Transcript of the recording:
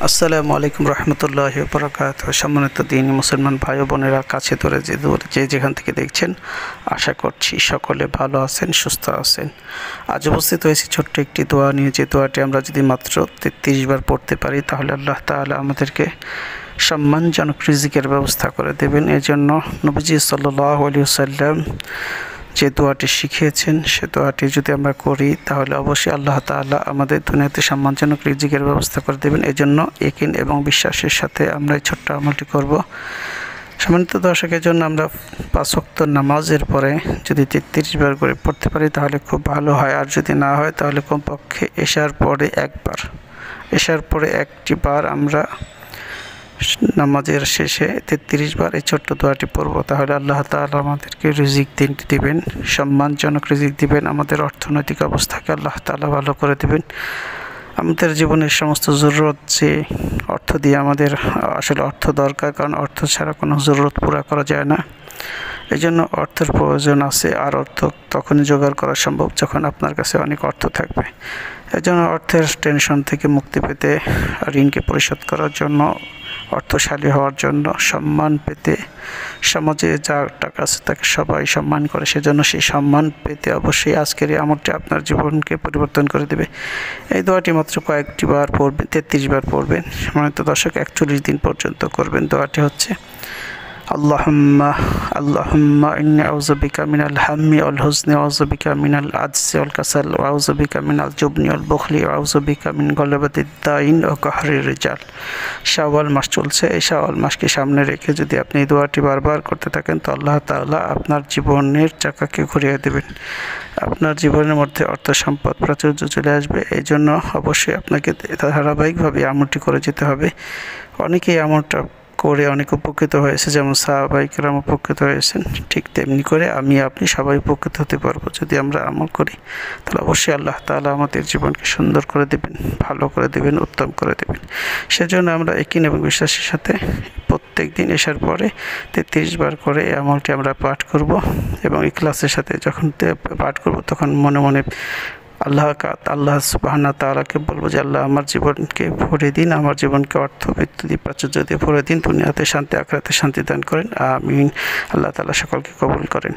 আসসালামু আলাইকুম রহমতুল্লাহি ওয়া বারাকাতুহু। সম্মানিত দিনী মুসলমান ভাই ও বোনেরা, কাছে দূরে যে যেখান থেকে দেখছেন, আশা করছি সকলে ভালো আছেন, সুস্থ আছেন। আজ উপস্থিত হয়েছি ছোট্ট একটি দোয়া নিয়ে। যে দোয়াটি আমরা যদি মাত্র 33 বার পড়তে পারি তাহলে আল্লাহ তাআলা আমাদেরকে সম্মানজনক রিজিকের ব্যবস্থা করে দেবেন। এজন্য নবীজি সাল্লাল্লাহু আলাইহি ওয়াসাল্লাম যে দোয়াটি শিখিয়েছেন সে দোয়াটি যদি আমরা করি তাহলে অবশ্যই আল্লাহ তাআলা আমাদের দুনিয়াতে সম্মানজনক রিজিকের ব্যবস্থা করে দেবেন। এজন্য ইয়াকিন এবং বিশ্বাসের সাথে আমরা এই ছোট্ট আমলটি করব। সম্মানিত দর্শকের জন্য আমরা 5 ওয়াক্ত নামাজের পরে যদি 33 বার করে পড়তে পারি তাহলে খুব ভালো হয়। আর যদি না হয় তাহলে কমপক্ষে এশার পরে একবার, এশার পরে একটি বার আমরা নামাজের শেষে 33 বার এই ছোট্ট দোয়াটি পড়ব। তাহলে আল্লাহ তাআলা আমাদেরকে রিজিক দিবেন, সম্মানজনক রিজিক দিবেন। আমাদের অর্থনৈতিক অবস্থাকে আল্লাহ তাআলা ভালো করে দেবেন। আমাদের জীবনের সমস্ত জরুরত, যে অর্থ দিয়ে আমাদের আসলে অর্থ দরকার, কারণ অর্থ ছাড়া কোনো জরুরত পুরা করা যায় না। এই জন্য অর্থের প্রয়োজন আছে, আর অর্থ তখনই জোগাড় করা সম্ভব যখন আপনার কাছে অনেক অর্থ থাকবে। এই জন্য অর্থের টেনশন থেকে মুক্তি পেতে, ঋণকে পরিশোধ করার জন্য, অর্থশালী হওয়ার জন্য, সম্মান পেতে, সমাজে যার টাকা আছে তাকে সবাই সম্মান করে, সেজন্য সেই সম্মান পেতে অবশ্যই আজকের এই আমলটি আপনার জীবনকে পরিবর্তন করে দেবে। এই দোয়াটি মাত্র কয়েকটি বার পড়বেন, 33 বার পড়বেন। সম্মানিত দর্শক, 41 দিন পর্যন্ত করবেন। দোয়াটি হচ্ছে আল্লাহুম্মা ইন্নী আউযু বিকা মিনাল হাম্মি ওয়াল হুজনি ওয়া আউযু বিকা মিনাল আজজি ওয়াল কাসাল ওয়া আউযু বিকা মিনাল জুবনি ওয়াল বুখলি ওয়া আউযু বিকা মিন গলাবাতিদ দাইন ওয়া কাহরির রিজাল। শাওয়াল মাস চলছে। এই শাওয়াল মাসকে সামনে রেখে যদি আপনি এই দোয়াটি বারবার করতে থাকেন তো আল্লাহ তাআলা আপনার জীবনের চাকাকে ঘুরিয়ে দেবেন। আপনার জীবনের মধ্যে অর্থ সম্পদ প্রাচুর্য চলে আসবে। এই জন্য অবশ্যই আপনাকে ধারাবাহিকভাবে আমলটি করে যেতে হবে। অনেকেই আমলটা করে অনেক উপকৃত হয়েছে, যেমন সাহাবায়ে কেরাম উপকৃত হয়েছেন, ঠিক তেমনি করে আপনি সবাই উপকৃত হতে পারবো। যদি আমরা আমল করি তাহলে অবশ্যই আল্লাহ তাআলা আমাদের জীবনকে সুন্দর করে দেবেন, ভালো করে দেবেন, উত্তম করে দেবেন। সেজন্য আমরা ইয়াকিন এবং বিশ্বাসের সাথে প্রত্যেক দিন এশার পরে 33 বার করে এই আমলটি আমরা পাঠ করব, এবং ইখলাসের সাথে যখন পাঠ করব তখন মনে মনে আল্লাহ সুবহানাহু ওয়া তাআলাকে বলবো যে আল্লাহ, আমার জীবনকে ভরে দিন, আমার জীবনকে অর্থ বৃত্তি প্রাচুর্য দিয়ে ভরে দিন, দুনিয়াতে শান্তি, আখিরাতে শান্তি দান করেন। আমিন। আল্লাহ তাআলা সকলকে কবুল করেন।